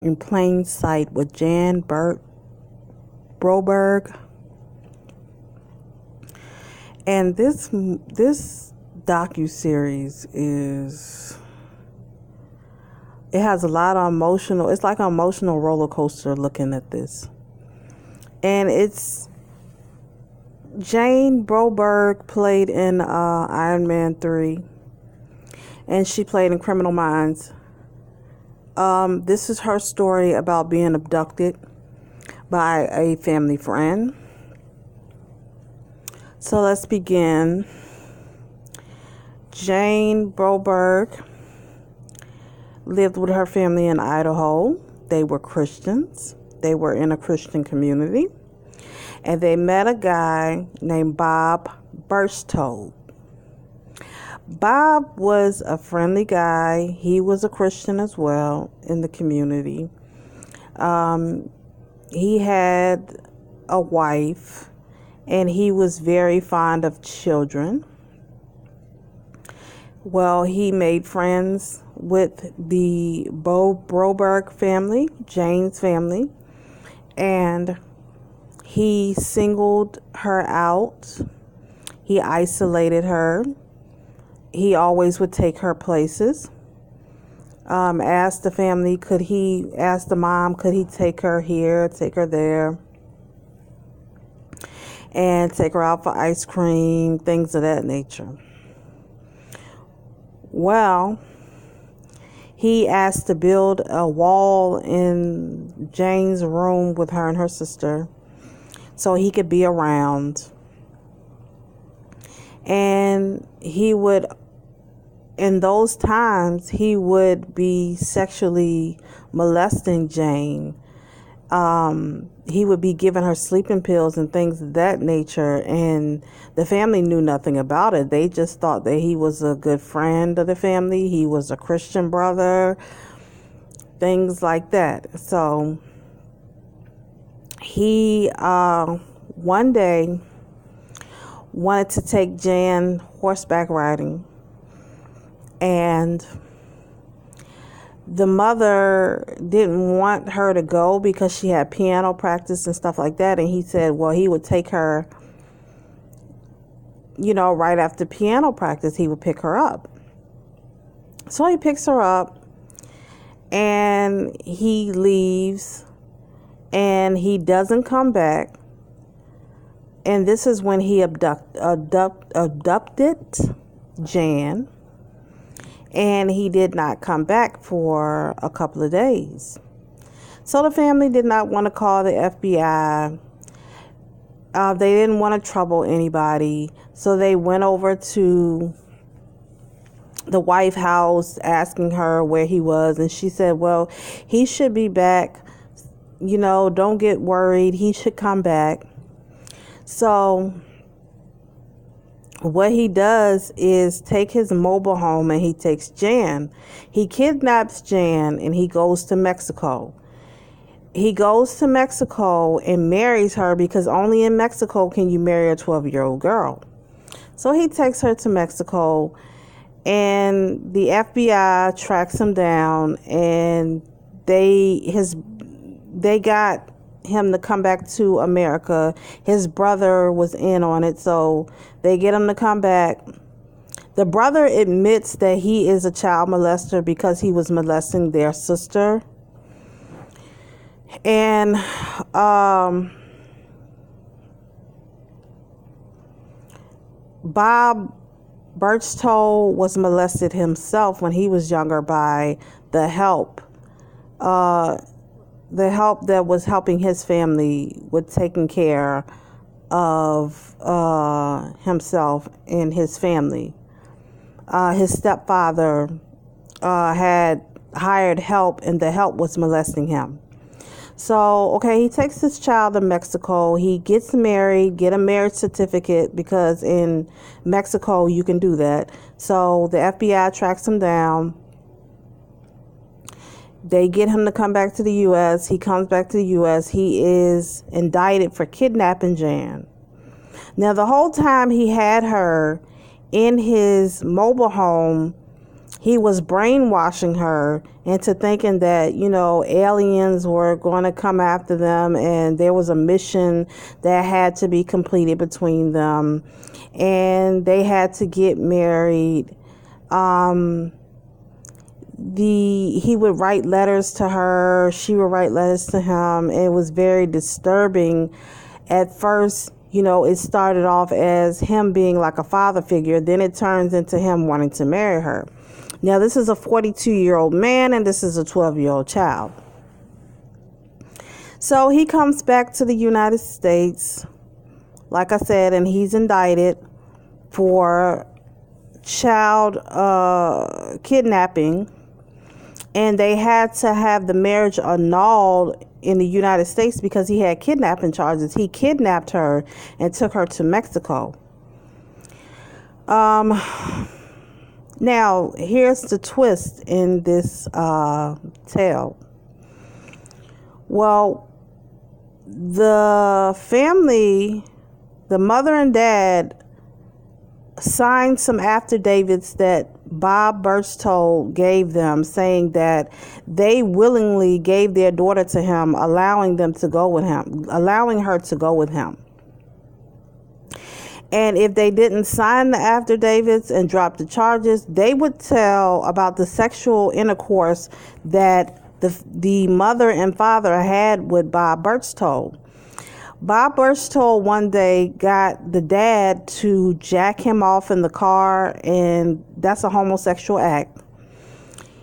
in Plain Sight with Jan Broberg. And this docu-series it has a lot of it's like an emotional roller coaster looking at this. And it's Jane Broberg played in Iron Man 3, and she played in Criminal Minds. This is her story about being abducted by a family friend. So let's begin. Jane Broberg lived with her family in Idaho. They were Christians. They were in a Christian community. And they met a guy named Bob Birchtold. Bob was a friendly guy. He was a Christian as well in the community. He had a wife, and he was very fond of children. Well, he made friends with the Broberg family, Jane's family, and he singled her out. He isolated her. He always would take her places. Asked the family, asked the mom, could he take her here, take her there, and take her out for ice cream, things of that nature. Well, he asked to build a wall in Jane's room with her and her sister so he could be around. And in those times, he would be sexually molesting Jane. He would be giving her sleeping pills and things of that nature, and the family knew nothing about it. They just thought that he was a good friend of the family. He was a Christian brother, things like that. So he one day wanted to take Jan horseback riding, and the mother didn't want her to go because she had piano practice and stuff like that. And he said, well, he would take her, right after piano practice, he would pick her up. So he picks her up and he leaves, and he doesn't come back. And this is when he abducted Jan. And he did not come back for a couple of days. So the family did not want to call the FBI. They didn't want to trouble anybody. So they went over to the wife's house asking her where he was. And she said, well, he should be back. Don't get worried. He should come back. So what he does is take his mobile home and he takes Jan. He kidnaps Jan and he goes to Mexico. He goes to Mexico and marries her because only in Mexico can you marry a 12-year-old girl. So he takes her to Mexico, and the FBI tracks him down, and they got him to come back to America. His brother was in on it, so they get him to come back. The brother admits that he is a child molester because he was molesting their sister. And Bob Birchtold was molested himself when he was younger by the help that was helping his family with taking care of himself and his family. His stepfather had hired help, and the help was molesting him. So, he takes this child to Mexico. He gets married, get a marriage certificate, because in Mexico you can do that. So the FBI tracks him down. They get him to come back to the U.S. He comes back to the U.S. He is indicted for kidnapping Jan. Now, the whole time he had her in his mobile home, He was brainwashing her into thinking that, aliens were going to come after them and there was a mission that had to be completed between them and they had to get married. He would write letters to her, she would write letters to him. It was very disturbing. At first, it started off as him being like a father figure, then it turns into him wanting to marry her. Now, this is a 42-year-old man and this is a 12-year-old child. So he comes back to the United States, like I said, and he's indicted for child kidnapping. And they had to have the marriage annulled in the United States because he had kidnapping charges. He kidnapped her and took her to Mexico. Now, here's the twist in this tale. Well, the family, the mother and dad, signed some affidavits that Bob Berchtold gave them, saying that they willingly gave their daughter to him, allowing her to go with him. And if they didn't sign the affidavits and drop the charges, they would tell about the sexual intercourse that the mother and father had with Bob Berchtold. Bob Berchtold one day got the dad to jack him off in the car, and that's a homosexual act.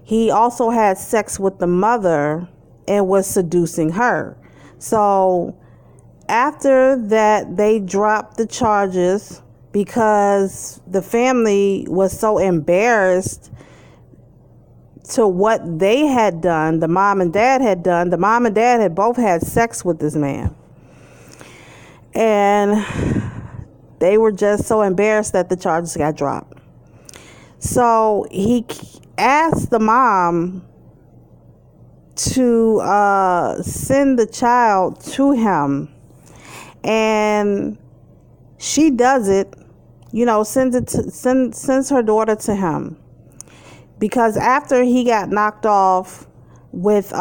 He also had sex with the mother and was seducing her. So after that, they dropped the charges because the family was so embarrassed to what they had done, the mom and dad had done. The mom and dad had both had sex with this man. And they were just so embarrassed that the charges got dropped. So he asked the mom to send the child to him. And she does it, sends her daughter to him. Because after he got knocked off with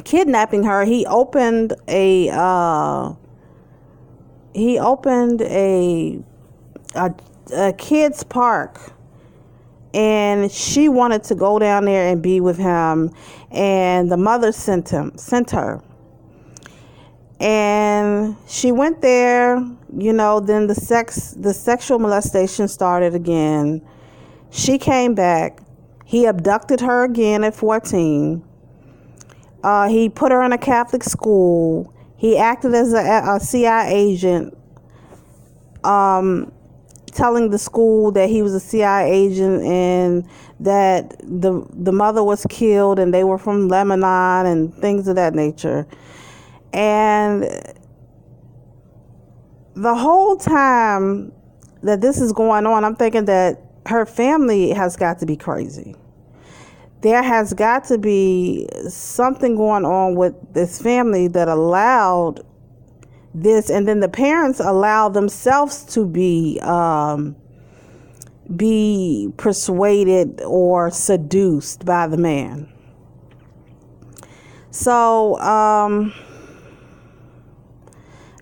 kidnapping her, he opened a kids park, and she wanted to go down there and be with him, and the mother sent her, and she went there. Then the sexual molestation started again. She came back. He abducted her again at 14. He put her in a Catholic school. He acted as a CIA agent, telling the school that he was a CIA agent and that the mother was killed and they were from Lebanon and things of that nature. And the whole time that this is going on, I'm thinking that her family has got to be crazy. There has got to be something going on with this family that allowed this, and then the parents allowed themselves to be persuaded or seduced by the man. So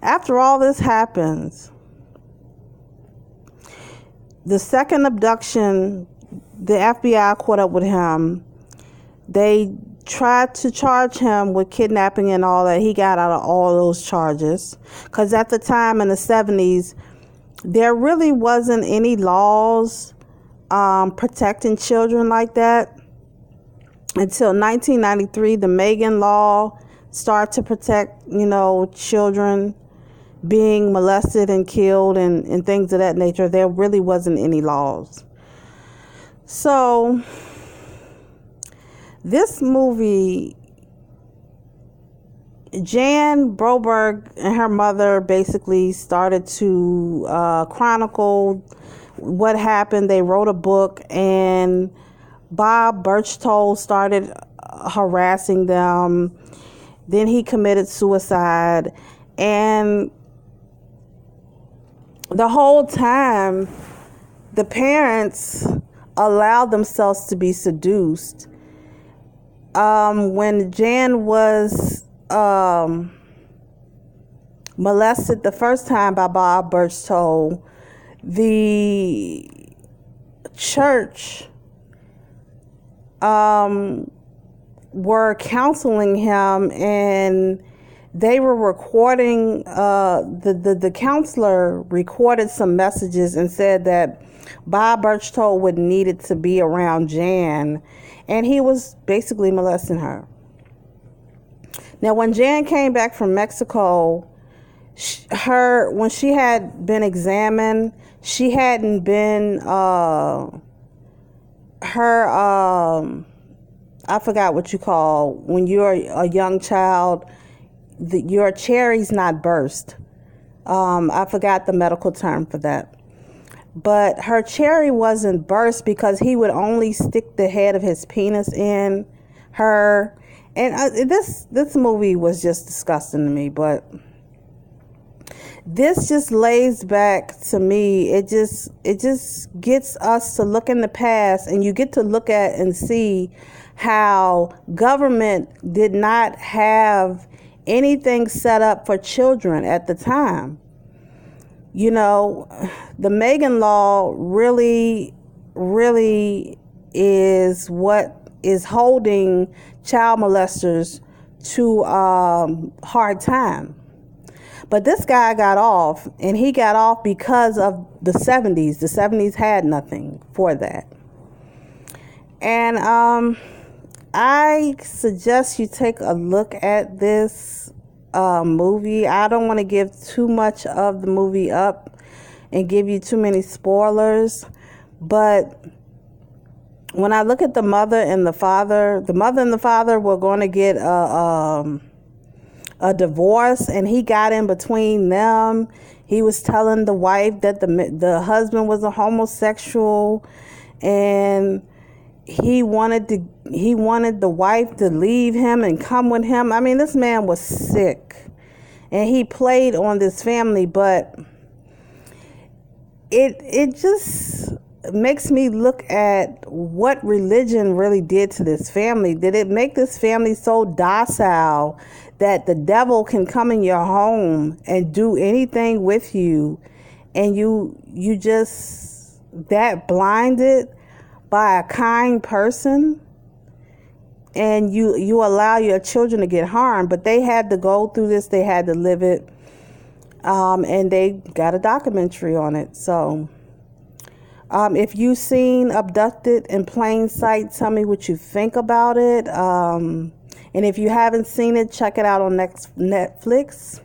after all this happens, the second abduction, the FBI caught up with him. They tried to charge him with kidnapping and all that. He got out of all those charges. Because at the time in the 70s, there really wasn't any laws protecting children like that. Until 1993, the Megan Law started to protect, children being molested and killed and things of that nature. There really wasn't any laws. So this movie, Jan Broberg and her mother basically started to chronicle what happened. They wrote a book, and Bob Berchtold started harassing them. Then he committed suicide, and the whole time the parents allow themselves to be seduced. When Jan was molested the first time by Bob Berchtold, the church were counseling him, and they were recording, the counselor recorded some messages and said that Bob Berchtold would needed to be around Jan, and he was basically molesting her. Now, when Jan came back from Mexico, when she had been examined, she hadn't been, I forgot what you call, when you're a young child, your cherry's not burst. I forgot the medical term for that. But her cherry wasn't burst because he would only stick the head of his penis in her. And this movie was just disgusting to me, but this just lays back to me. It just gets us to look in the past, and you get to look at and see how government did not have anything set up for children at the time. You know, the Megan Law really is what is holding child molesters to hard time. But this guy got off, and he got off because of the 70s. The 70s had nothing for that. And I suggest you take a look at this movie. I don't want to give too much of the movie up and give you too many spoilers, but when I look at the mother and the father were going to get a divorce, and he got in between them. He was telling the wife that the husband was a homosexual, and he wanted the wife to leave him and come with him. I mean, this man was sick, and he played on this family, but it just makes me look at what religion really did to this family. Did it make this family so docile that the devil can come in your home and do anything with you, and you just that blinded by a kind person, and you allow your children to get harmed? But they had to go through this, they had to live it, and they got a documentary on it. So if you've seen Abducted in Plain Sight, tell me what you think about it. And if you haven't seen it, check it out on Netflix.